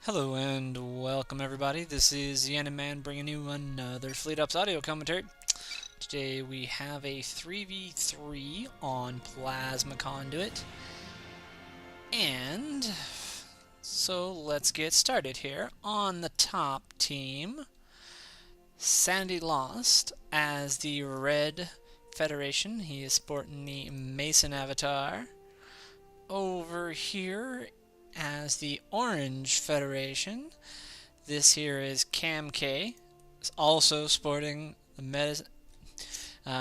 Hello and welcome everybody. This is Man bringing you another Fleet Ops audio commentary. Today we have a 3v3 on Plasma Conduit. And so let's get started here. On the top team, SanityLost as the Red Federation. He is sporting the Mayson avatar. Over here as the Orange Federation, this here is Kamk, also sporting the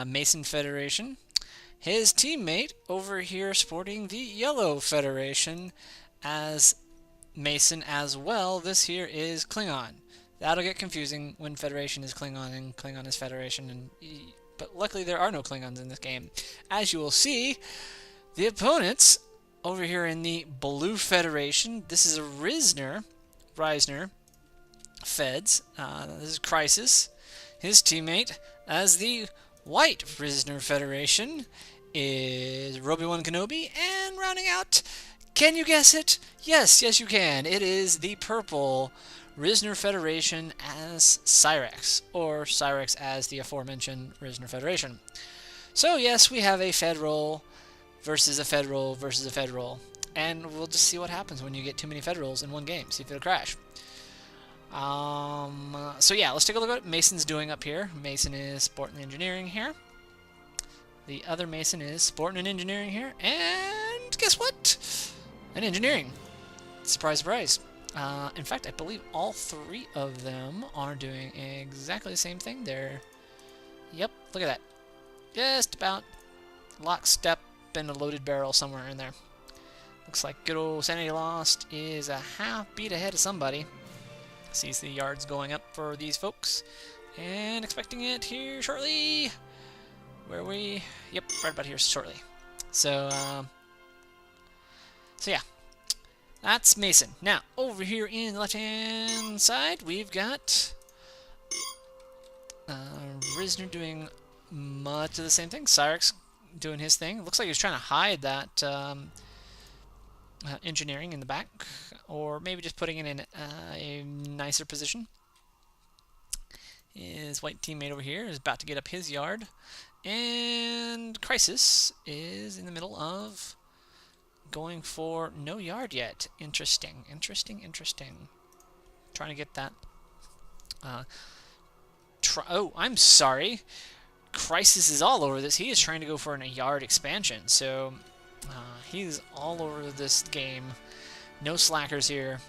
Mayson Federation. His teammate over here sporting the Yellow Federation as Mayson as well. This here is Klingon. That'll get confusing when Federation is Klingon and Klingon is Federation, but luckily there are no Klingons in this game. As you will see, the opponents over here in the Blue Federation, this is a Risner Feds. This is Crisis. His teammate as the White Risner Federation is Obi-Wan Kenobi, and rounding out, can you guess it? Yes, you can. It is the Purple Risner Federation as Cyrax, or Cyrax as the aforementioned Risner Federation. So yes, we have a Federal versus a Federal versus a Federal. And we'll just see what happens when you get too many Federals in one game. See if it'll crash. So yeah, let's take a look at what Mason's doing up here. Mayson is sporting engineering here. The other Mayson is sporting an engineering here. And guess what? An engineering. Surprise, surprise. In fact, I believe all three of them are doing exactly the same thing. Yep, look at that. Just about lockstep and a loaded barrel somewhere in there. Looks like good old SanityLost is a half beat ahead of somebody. Sees the yards going up for these folks, and expecting it here shortly. Where are we? Yep, right about here shortly. So yeah, that's Mayson. Now over here in the left-hand side, we've got Risner doing much of the same thing. Cyrax doing his thing. Looks like he's trying to hide that engineering in the back, or maybe just putting it in a nicer position. His white teammate over here is about to get up his yard, and Crisis is in the middle of going for no yard yet. Interesting. Trying to get that. Oh, I'm sorry. Crisis is all over this. He is trying to go for a yard expansion, so he's all over this game. No slackers here.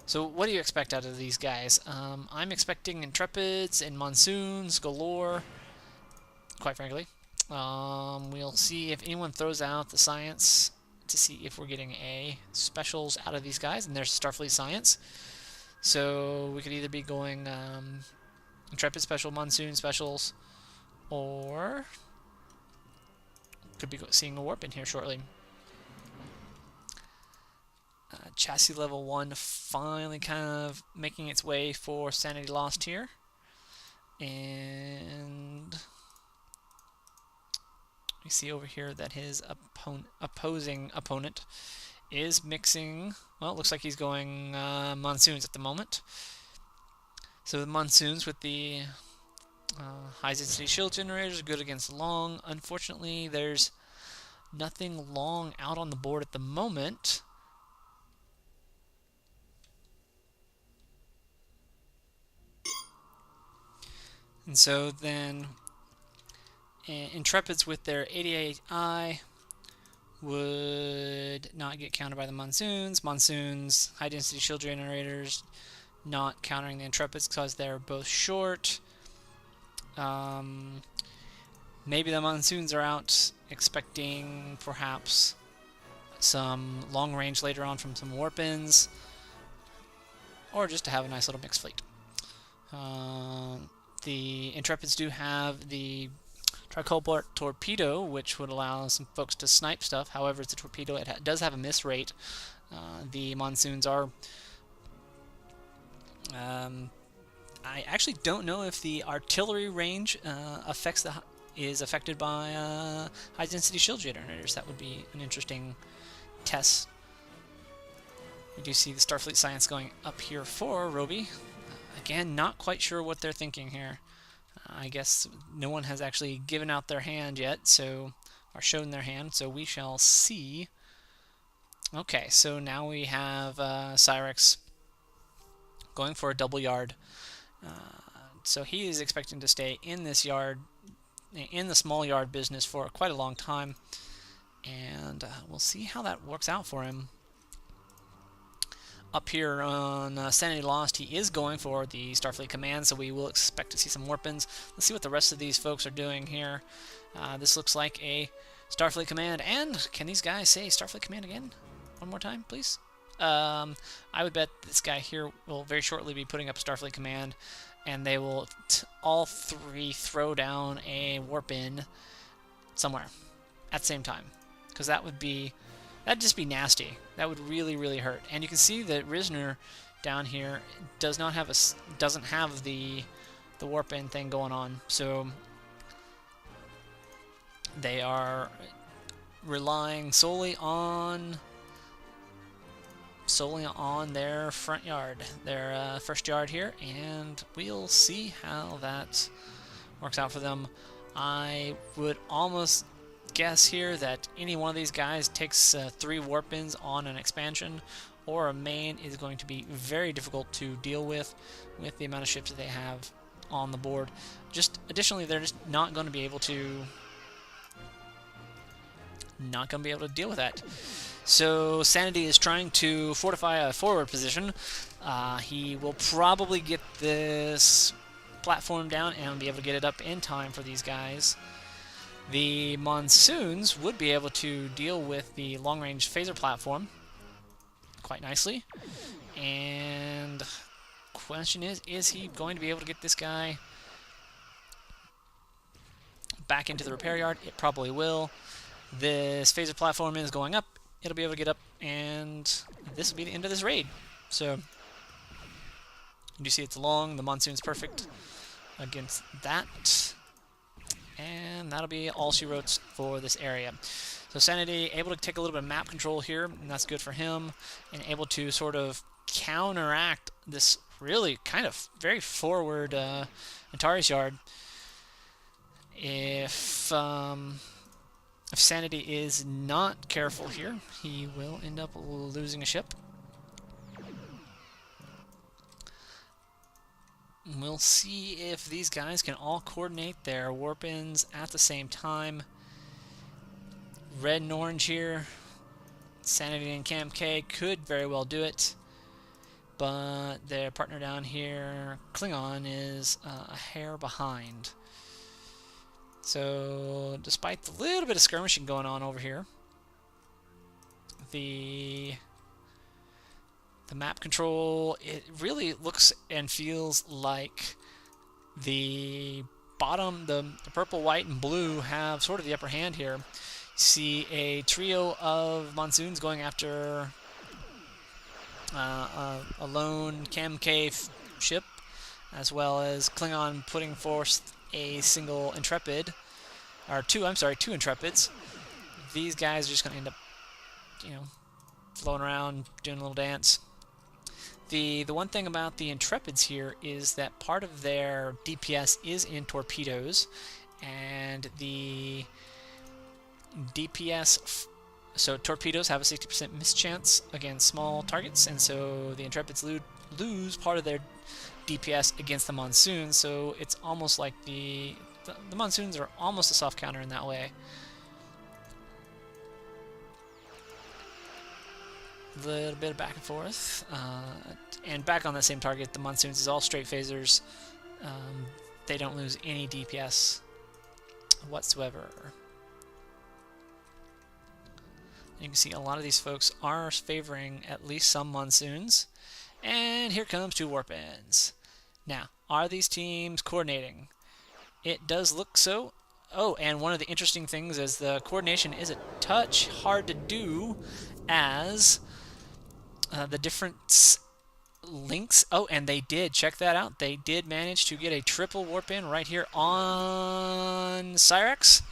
So what do you expect out of these guys? I'm expecting Intrepids and Monsoons galore, quite frankly. We'll see if anyone throws out the science to see if we're getting a specials out of these guys, and there's Starfleet science. So we could either be going Intrepid special, Monsoon specials, or could be seeing a warp in here shortly. Chassis level 1 finally kind of making its way for SanityLost here. And we see over here that his opposing opponent is mixing, well, it looks like he's going Monsoons at the moment. So the Monsoons with the high-density shield generators are good against long. Unfortunately, there's nothing long out on the board at the moment. And so then Intrepids with their 88i would not get countered by the Monsoons. Monsoons, high-density shield generators, not countering the Intrepids because they're both short. Maybe the Monsoons are out expecting perhaps some long range later on from some warp-ins, or just to have a nice little mixed fleet. The Intrepids do have the Tricolport torpedo, which would allow some folks to snipe stuff. However, it's a torpedo. It does have a miss rate. The Monsoons are I actually don't know if the artillery range is affected by high-density shield generators. That would be an interesting test We do see the Starfleet Science going up here for Roby. Again, not quite sure what they're thinking here. I guess no one has actually given out their hand yet, so or shown their hand, so we shall see. Okay, so now we have Cyrax going for a double yard. So he is expecting to stay in this yard, in the small yard business for quite a long time, and we'll see how that works out for him. Up here on SanityLost, he is going for the Starfleet Command, so we will expect to see some warpins. Let's see what the rest of these folks are doing here. This looks like a Starfleet Command, and can these guys say Starfleet Command again? One more time, please? I would bet this guy here will very shortly be putting up Starfleet Command, and they will all three throw down a warp in somewhere at the same time, because that'd just be nasty. That would really, really hurt. And you can see that Risner down here doesn't have the warp in thing going on, so they are relying solely on their front yard, their first yard here, and we'll see how that works out for them. I would almost guess here that any one of these guys takes 3 warp-ins on an expansion or a main is going to be very difficult to deal with the amount of ships that they have on the board. Just additionally, they're just not going to be able to deal with that. So Sanity is trying to fortify a forward position. He will probably get this platform down and be able to get it up in time for these guys. The Monsoons would be able to deal with the long-range phaser platform quite nicely. And question is he going to be able to get this guy back into the repair yard? It probably will. This phaser platform is going up. It'll be able to get up, and this will be the end of this raid. So you see it's long. The Monsoon's perfect against that. And that'll be all she wrote for this area. So Sanity able to take a little bit of map control here, and that's good for him, and able to sort of counteract this really kind of very forward Antares yard. If Sanity is not careful here, he will end up losing a ship. We'll see if these guys can all coordinate their warp-ins at the same time. Red and orange here. Sanity and Kamk could very well do it, but their partner down here, Klingon, is a hair behind. So, despite the little bit of skirmishing going on over here, the map control, it really looks and feels like the bottom, the purple, white, and blue have sort of the upper hand here. You see a trio of Monsoons going after a lone Kamk ship, as well as Klingon putting forth a single Intrepid, or two Intrepids. These guys are just going to end up, floating around, doing a little dance. The one thing about the Intrepids here is that part of their DPS is in torpedoes, and the DPS, so torpedoes have a 60% mischance against small targets, and so the Intrepids lose part of their DPS against the Monsoons, so it's almost like the Monsoons are almost a soft counter in that way. A little bit of back and forth, and back on that same target, the Monsoons is all straight phasers. They don't lose any DPS whatsoever. You can see a lot of these folks are favoring at least some Monsoons. And here comes 2 warp-ins. Now, are these teams coordinating? It does look so. Oh, and one of the interesting things is the coordination is a touch hard to do, as the different links. Oh, and they did. Check that out. They did manage to get a triple warp-in right here on Cyrax.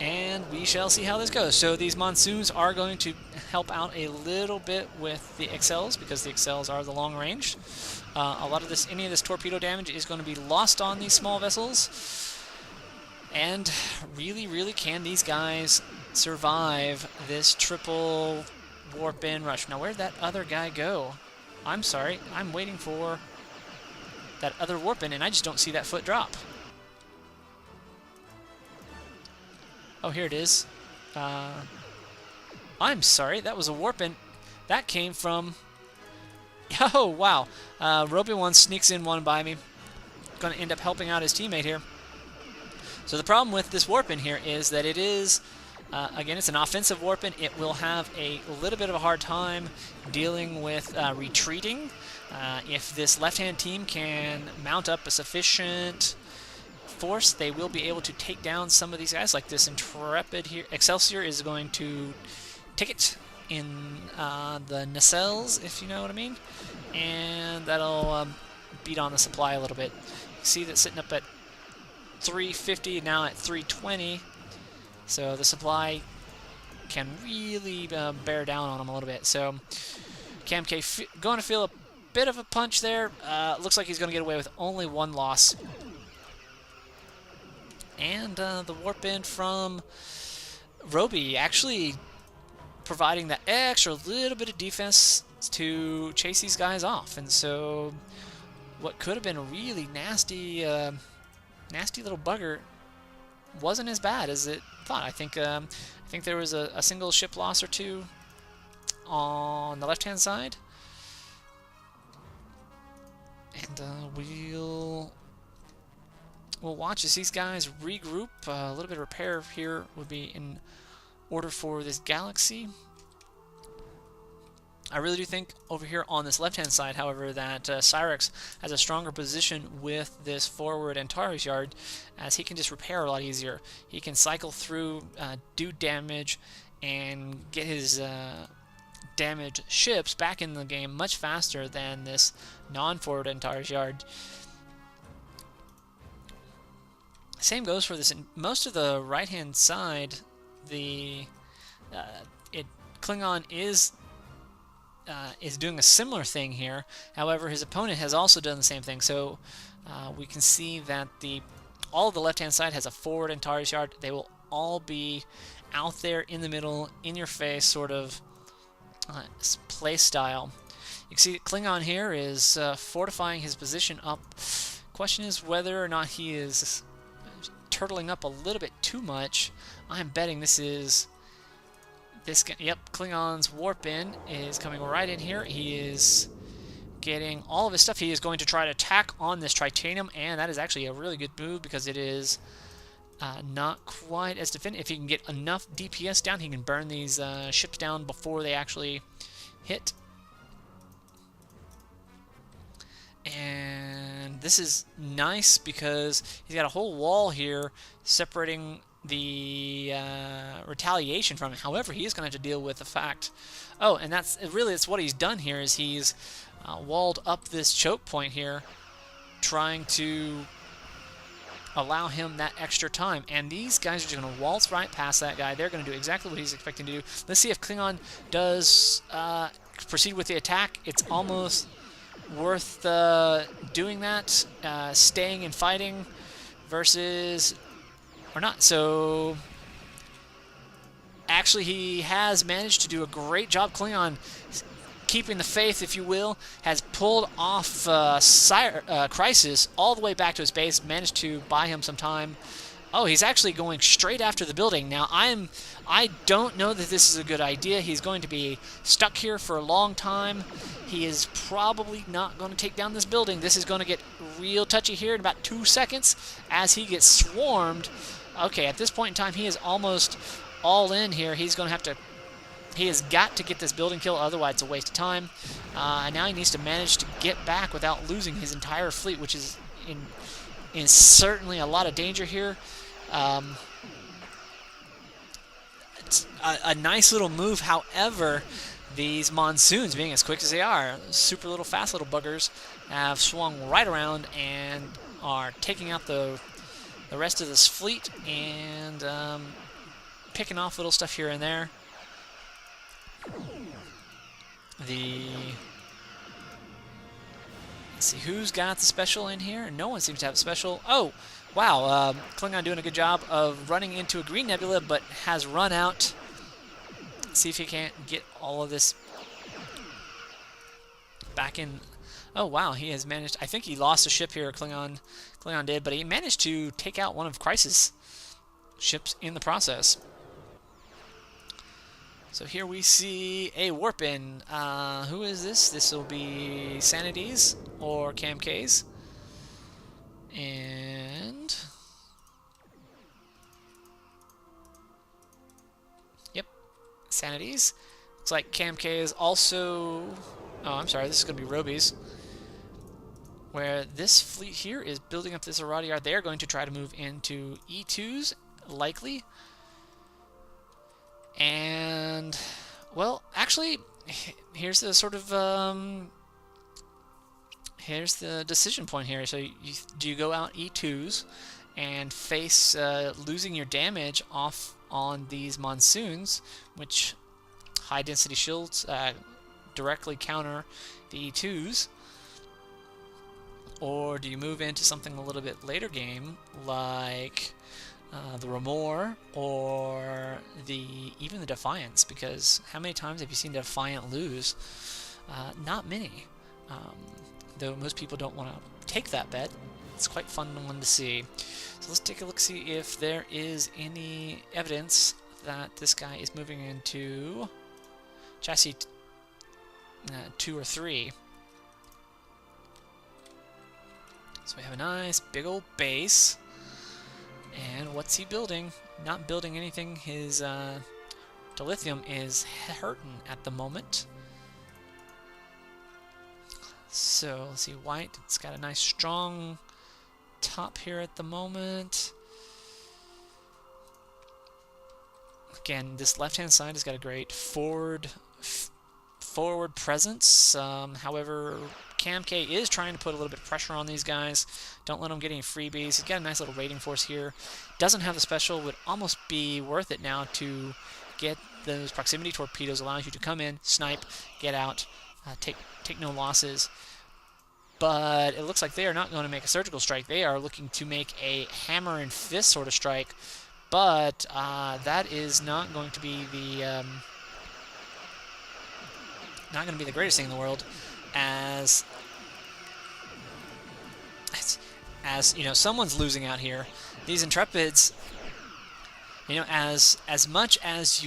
And we shall see how this goes. So these monsoons are going to help out a little bit with the XLs because the XLs are the long range. A lot of this, any of this torpedo damage is going to be lost on these small vessels. And really, really can these guys survive this triple warp in rush? Now, where'd that other guy go? I'm sorry, I'm waiting for that other warp in, and I just don't see that foot drop. Oh, here it is. I'm sorry, that was a warp in. That came from... Oh, wow. Roby 1 sneaks in one by me. Going to end up helping out his teammate here. So the problem with this warp in here is that it is... again, it's an offensive warp in. It will have a little bit of a hard time dealing with retreating. If this left-hand team can mount up a sufficient force, they will be able to take down some of these guys, like this Intrepid here. Excelsior is going to take it in the nacelles, if you know what I mean, and that'll beat on the supply a little bit. You see that sitting up at 350, now at 320, so the supply can really bear down on them a little bit. So Kamk going to feel a bit of a punch there. Looks like he's going to get away with only one loss. And the warp in from Roby actually providing that extra little bit of defense to chase these guys off. And so what could have been a really nasty nasty little bugger wasn't as bad as it thought. I think there was a single ship loss or two on the left-hand side. And we'll watch as these guys regroup. A little bit of repair here would be in order for this galaxy. I really do think over here on this left-hand side, however, that Cyrax has a stronger position with this forward Antares yard, as he can just repair a lot easier. He can cycle through, do damage, and get his damaged ships back in the game much faster than this non-forward Antares yard. Same goes for this. Most of the right-hand side, the Klingon is doing a similar thing here. However, his opponent has also done the same thing. So we can see that all of the left-hand side has a forward Antares yard. They will all be out there in the middle, in your face, sort of play style. You can see that Klingon here is fortifying his position up. Question is whether or not he is turtling up a little bit too much. I'm betting this is yep, Klingon's warp in is coming right in here. He is getting all of his stuff. He is going to try to attack on this Tritanium, and that is actually a really good move because it is not quite as defended. If he can get enough DPS down, he can burn these ships down before they actually hit. And this is nice because he's got a whole wall here separating the retaliation from him. However, he is going to have to deal with the fact... Oh, and that's what he's done here, is he's walled up this choke point here, trying to allow him that extra time. And these guys are just going to waltz right past that guy. They're going to do exactly what he's expecting to do. Let's see if Klingon does proceed with the attack. It's almost worth doing that, staying and fighting versus or not. So actually he has managed to do a great job. Klingon keeping the faith, if you will, has pulled off Crisis all the way back to his base, managed to buy him some time. Oh, he's actually going straight after the building. Now, I don't know that this is a good idea. He's going to be stuck here for a long time. He is probably not going to take down this building. This is going to get real touchy here in about 2 seconds as he gets swarmed. Okay, at this point in time, he is almost all in here. He's going to have to... He has got to get this building kill, otherwise it's a waste of time. Now he needs to manage to get back without losing his entire fleet, which is in certainly a lot of danger here. It's a nice little move. However, these monsoons, being as quick as they are, super little fast little buggers, have swung right around and are taking out the rest of this fleet. And picking off little stuff here and there. Let's see, who's got the special in here? No one seems to have a special. Oh, wow. Klingon doing a good job of running into a green nebula, but has run out. Let's see if he can't get all of this back in. Oh, wow. He has managed. I think he lost a ship here, Klingon did, but he managed to take out one of Crisis' ships in the process. So here we see a warp-in. Who is this? This will be Sanity's or Kamk's. And... Yep, Sanity's. Looks like Kamk is also... Oh, I'm sorry, this is going to be Roby's. Where this fleet here is building up this Armada yard. They are going to try to move into E2s, likely. And, well, actually, here's the sort of, here's the decision point here. So do you go out E2s and face losing your damage off on these monsoons, which high-density shields directly counter the E2s? Or do you move into something a little bit later game, like... the Remor, or even the Defiance, because how many times have you seen Defiant lose? Not many. Though most people don't want to take that bet. It's quite fun one to see. So let's take a look, see if there is any evidence that this guy is moving into chassis 2 or 3. So we have a nice big old base. And what's he building? Not building anything. His dilithium is hurting at the moment. So let's see, white. It's got a nice strong top here at the moment. Again, this left-hand side has got a great forward presence. However, Kamk is trying to put a little bit of pressure on these guys. Don't let them get any freebies. He's got a nice little rating force here. Doesn't have the special. Would almost be worth it now to get those proximity torpedoes. Allows you to come in, snipe, get out, take no losses. But it looks like they are not going to make a surgical strike. They are looking to make a hammer and fist sort of strike. But that is not going to be the greatest thing in the world. As you know, someone's losing out here. These Intrepids, you know, as much as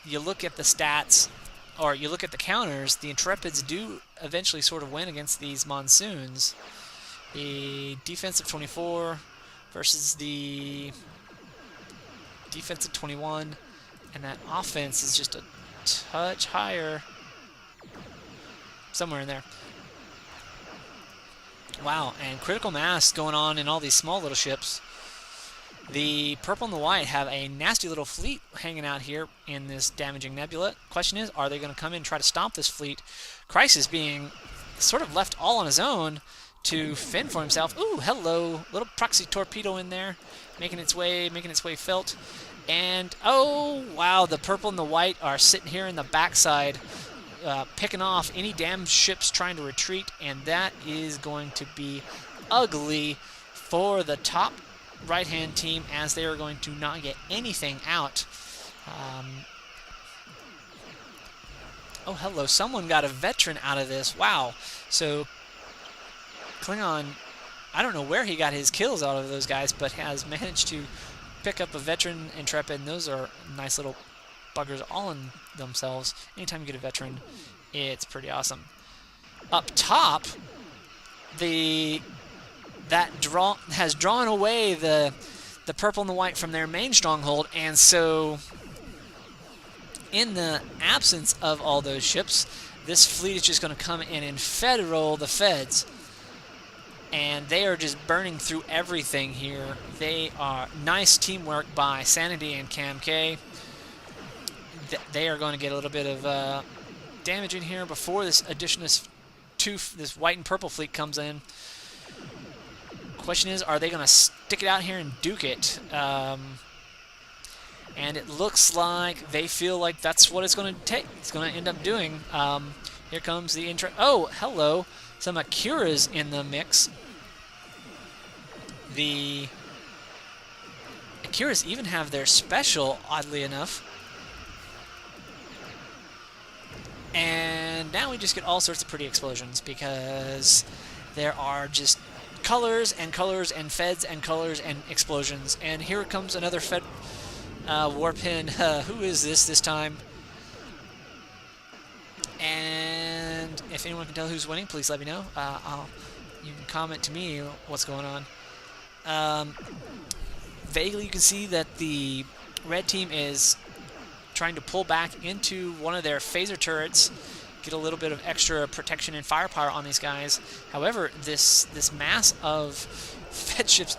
you look at the stats or you look at the counters, the Intrepids do eventually sort of win against these monsoons. The defensive 24 versus the defensive 21, and that offense is just a touch higher. Somewhere in there. Wow, and critical mass going on in all these small little ships. The purple and the white have a nasty little fleet hanging out here in this damaging nebula. Question is, are they going to come in and try to stomp this fleet? Crisis being sort of left all on his own to fend for himself. Ooh, hello, little proxy torpedo in there, making its way felt. And oh wow, the purple and the white are sitting here in the backside. Picking off any damn ships trying to retreat, and that is going to be ugly for the top right-hand team, as they are going to not get anything out. Oh, hello. Someone got a veteran out of this. Wow. So Klingon, I don't know where he got his kills out of those guys, but has managed to pick up a veteran Intrepid, and those are nice little buggers all in themselves. Anytime you get a veteran, it's pretty awesome. Up top, that has drawn away the purple and the white from their main stronghold, and so in the absence of all those ships, this fleet is just going to come in and federal the feds. And they are just burning through everything here. They are nice teamwork by Sanity and Kamk. They are going to get a little bit of damage in here before this this white and purple fleet comes in. Question is, are they going to stick it out here and duke it? And it looks like they feel like that's what it's going to take. It's going to end up doing. Here comes the intro. Oh, hello. Some Akira's in the mix. The Akira's even have their special, oddly enough. And now we just get all sorts of pretty explosions because there are just colors and feds and colors and explosions. And here comes another fed warpin. Who is this time? And if anyone can tell who's winning, please let me know. You can comment to me what's going on. Vaguely, you can see that the red team is trying to pull back into one of their phaser turrets, get a little bit of extra protection and firepower on these guys. However, this mass of fed ships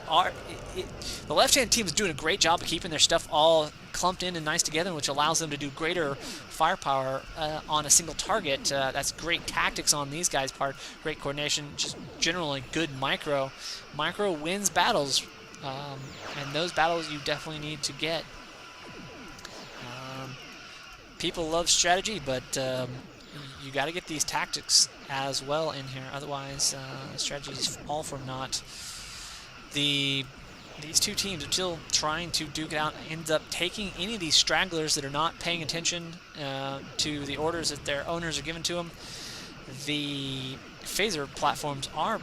the left-hand team is doing a great job of keeping their stuff all clumped in and nice together, which allows them to do greater firepower on a single target. That's great tactics on these guys' part, great coordination, just generally good micro. Micro wins battles, and those battles you definitely need to get. People love strategy, but you got to get these tactics as well in here. Otherwise, strategy is all for naught. These two teams are still trying to duke it out, ends up taking any of these stragglers that are not paying attention to the orders that their owners are giving to them. The phaser platforms are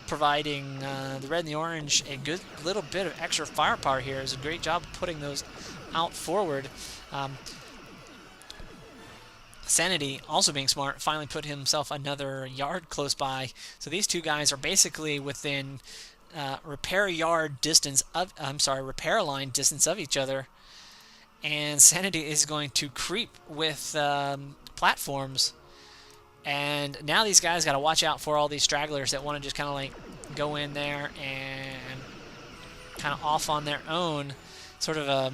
providing the red and the orange a good little bit of extra firepower here. It's a great job of putting those out forward. Sanity, also being smart, finally put himself another yard close by. So these two guys are basically within repair line distance of each other. And Sanity is going to creep with platforms. And now these guys got to watch out for all these stragglers that want to just kind of like go in there and kind of off on their own. Sort of a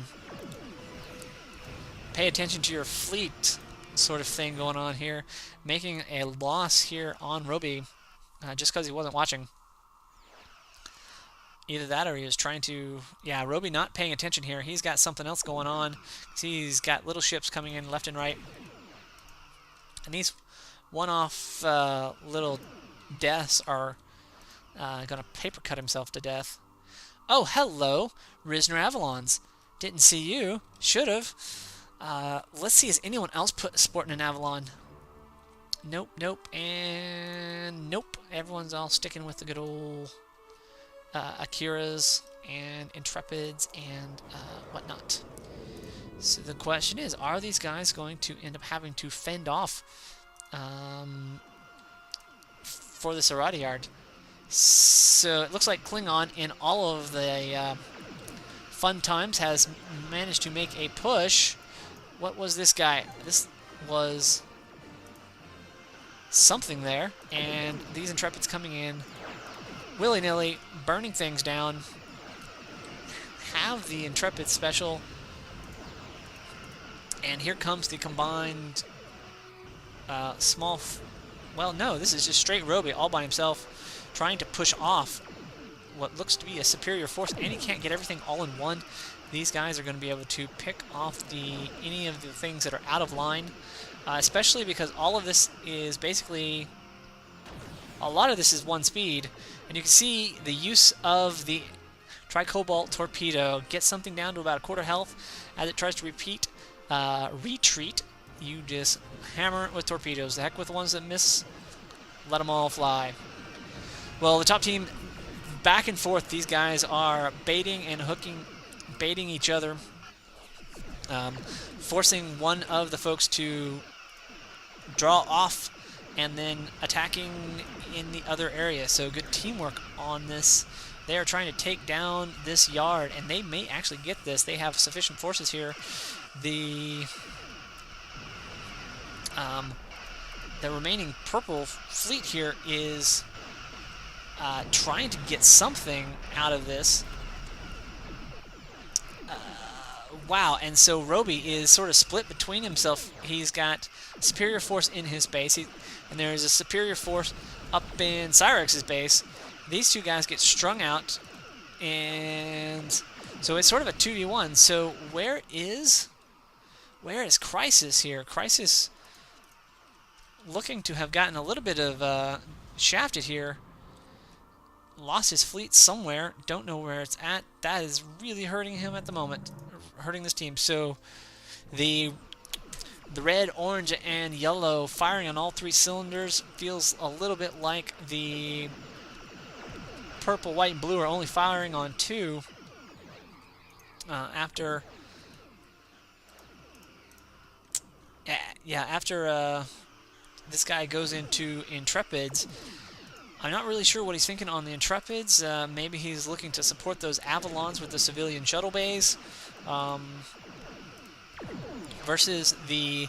pay attention to your fleet sort of thing going on here, making a loss here on Roby just because he wasn't watching. Either that or he was trying to... Yeah, Roby not paying attention here. He's got something else going on. See, he's got little ships coming in left and right. And these one-off little deaths are going to paper cut himself to death. Oh, hello, Risner Avalons. Didn't see you. Should have. Let's see, has anyone else put sport in an Avalon? Nope, and nope. Everyone's all sticking with the good old Akiras and Intrepids and whatnot. So the question is, are these guys going to end up having to fend off for the Sarati yard? So it looks like Klingon, in all of the fun times, has managed to make a push. What was this guy? This was something there. And these Intrepids coming in willy-nilly, burning things down. Have the Intrepid special. And here comes the combined well, no, this is just straight Roby all by himself, trying to push off what looks to be a superior force, and he can't get everything all in one. These guys are going to be able to pick off any of the things that are out of line, especially because all of this is basically, a lot of this is one speed, and you can see the use of the Tricobalt torpedo gets something down to about a quarter health as it tries to retreat. You just hammer it with torpedoes. The heck with the ones that miss, let them all fly. Well, the top team, back and forth, these guys are baiting and hooking, baiting each other, forcing one of the folks to draw off and then attacking in the other area. So good teamwork on this. They are trying to take down this yard, and they may actually get this. They have sufficient forces here. The remaining purple fleet here is trying to get something out of this. Wow, and so Roby is sort of split between himself. He's got superior force in his base, and there's a superior force up in Cyrax's base. These two guys get strung out, and So it's sort of a 2v1. So where is Crisis here? Crisis looking to have gotten a little bit of shafted here. Lost his fleet somewhere. Don't know where it's at. That is really hurting him at the moment. Hurting this team. So the red, orange, and yellow firing on all 3 cylinders feels a little bit like the purple, white, and blue are only firing on 2 after this guy goes into Intrepids. I'm not really sure what he's thinking on the Intrepids. Maybe he's looking to support those Avalons with the civilian shuttle bays. Versus the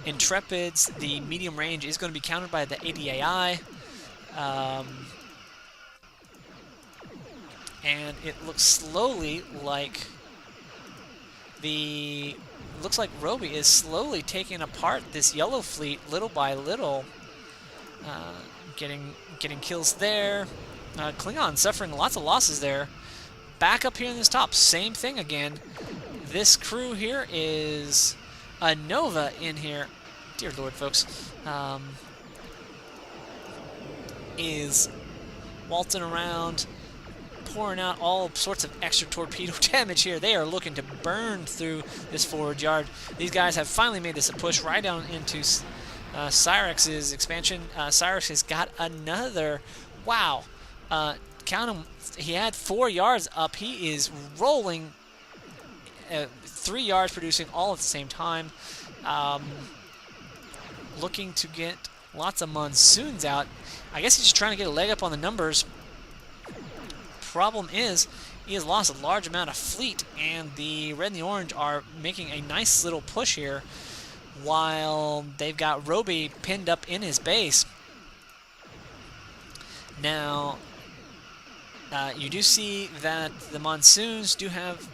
Intrepids, the medium range is going to be countered by the ADAI. And it looks slowly like looks like Roby is slowly taking apart this yellow fleet little by little. Getting kills there. Klingon suffering lots of losses there. Back up here in this top, same thing again. This crew here is a Nova in here. Dear Lord, folks. Is waltzing around, pouring out all sorts of extra torpedo damage here. They are looking to burn through this forward yard. These guys have finally made this a push right down into Cyrax's expansion. Cyrax has got another. Wow. Count him. He had 4 yards up. He is rolling 3 yards, producing all at the same time. Looking to get lots of monsoons out. I guess he's just trying to get a leg up on the numbers. Problem is, he has lost a large amount of fleet, and the red and the orange are making a nice little push here, while they've got Roby pinned up in his base. Now, you do see that the monsoons do have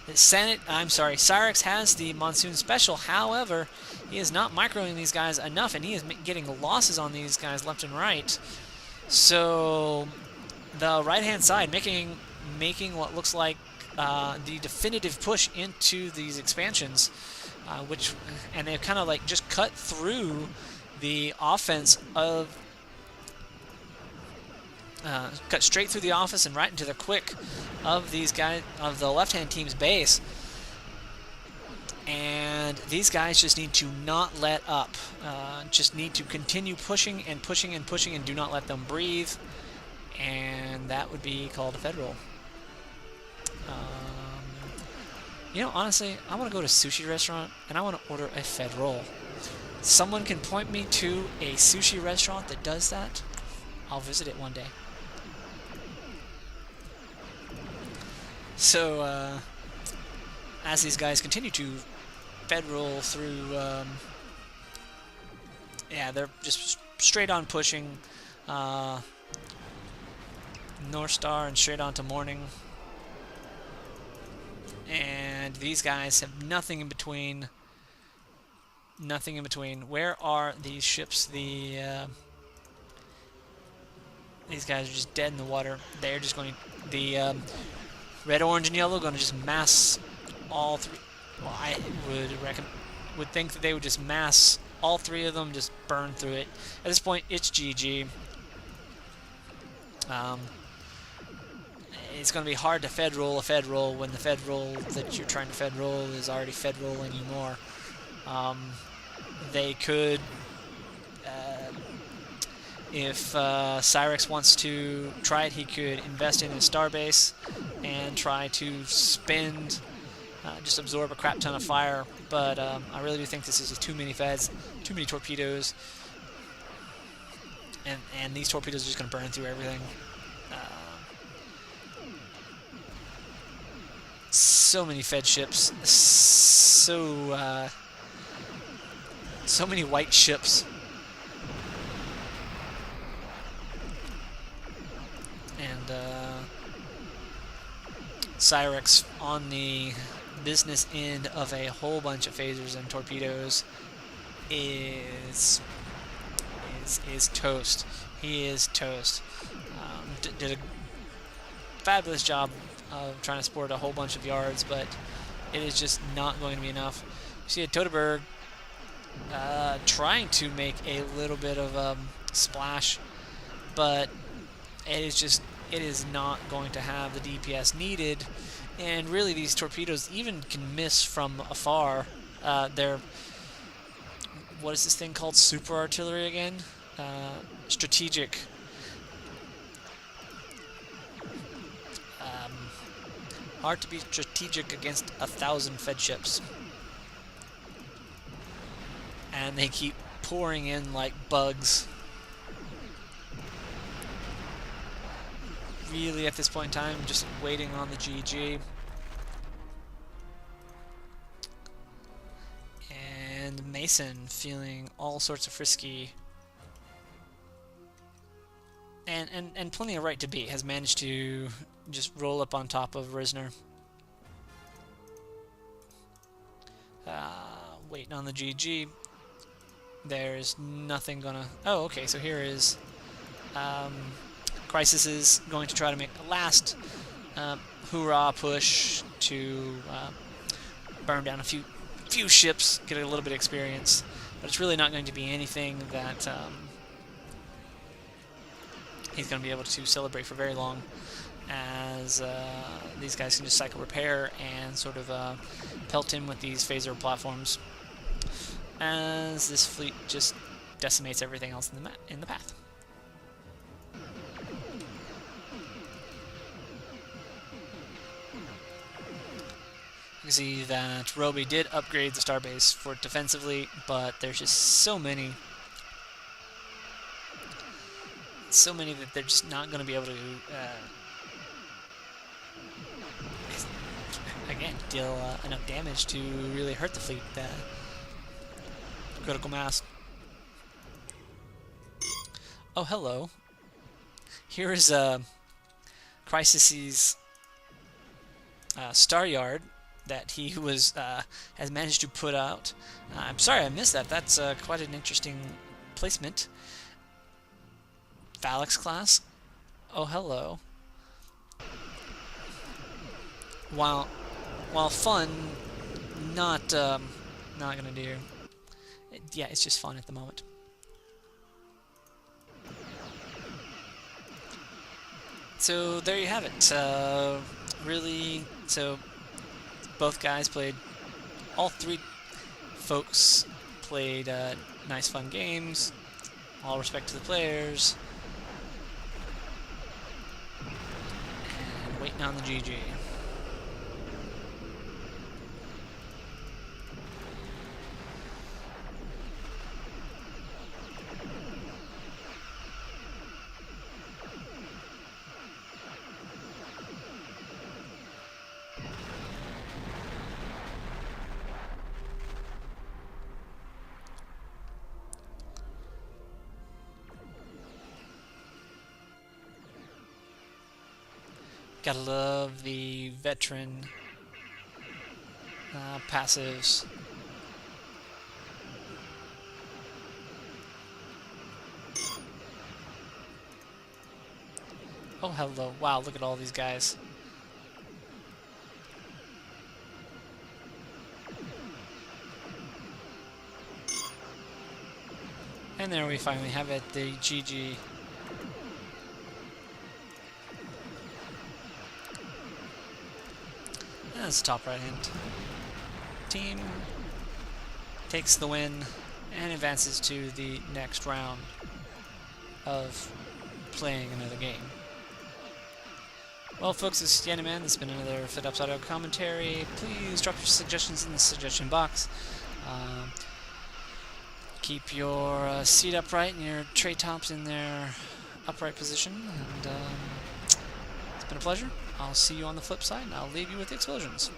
Cyrax has the monsoon special. However, he is not microing these guys enough, and he is getting losses on these guys left and right. So the right-hand side making what looks like the definitive push into these expansions, and they've kind of like just cut through the offense of. Cut straight through the office and right into the quick of these guys, of the left-hand team's base. And these guys just need to not let up. Just need to continue pushing and pushing and pushing and do not let them breathe. And that would be called a Fed roll. You know, honestly, I want to go to a sushi restaurant and I want to order a Fed roll. Someone can point me to a sushi restaurant that does that. I'll visit it one day. So, as these guys continue to Fed roll through, yeah, they're just straight on pushing North Star and straight on to Morning. And these guys have nothing in between. Nothing in between. Where are these ships? These guys are just dead in the water. They're just going. The red, orange, and yellow going to just mass all 3. Well, I would think that they would just mass all 3 of them, just burn through it. At this point, it's GG. It's going to be hard to Fed roll a Fed roll when the Fed roll that you're trying to Fed roll is already Fed rolling you more. They could. If Cyrax wants to try it, he could invest in his starbase and try to spend, just absorb a crap ton of fire. But I really do think this is too many Feds, too many torpedoes, and these torpedoes are just going to burn through everything. So many Fed ships, so many white ships. And Cyrax on the business end of a whole bunch of phasers and torpedoes is toast. He is toast. Did a fabulous job of trying to support a whole bunch of yards, but it is just not going to be enough. You see a Toteberg trying to make a little bit of splash, but it is not going to have the DPS needed. And really, these torpedoes even can miss from afar. They're, what is this thing called? Super artillery again? Strategic. Hard to be strategic against 1,000 fed ships. And they keep pouring in like bugs. Really, at this point in time, just waiting on the GG. And Mayson feeling all sorts of frisky. And plenty of right to be, has managed to just roll up on top of Risner. Waiting on the GG. There's nothing gonna... Oh, okay, so here is... Crisis is going to try to make a last hoorah push to burn down a few ships, get a little bit of experience, but it's really not going to be anything that he's going to be able to celebrate for very long, as these guys can just cycle repair and sort of pelt him with these phaser platforms, as this fleet just decimates everything else in the path. You can see that Roby did upgrade the starbase for defensively, but there's just so many that they're just not going to be able to again deal enough damage to really hurt the fleet. Critical mass. Oh, hello. Here is Crisis's Star Yard that he was has managed to put out. I'm sorry I missed that. That's quite an interesting placement. Phalanx class. Oh, hello. While fun, not gonna do. Yeah, it's just fun at the moment. So there you have it. Really, so both guys played. All three folks played nice, fun games. All respect to the players. And waiting on the GG. Gotta love the veteran passives. Oh, hello. Wow, look at all these guys. And there we finally have it, the GG. That's the top right hand. Team takes the win and advances to the next round of playing another game. Well, folks, this is Yanniman. This has been another FitUps audio commentary. Please drop your suggestions in the suggestion box. Keep your seat upright and your tray tops in their upright position. And it's been a pleasure. I'll see you on the flip side, and I'll leave you with the explosions.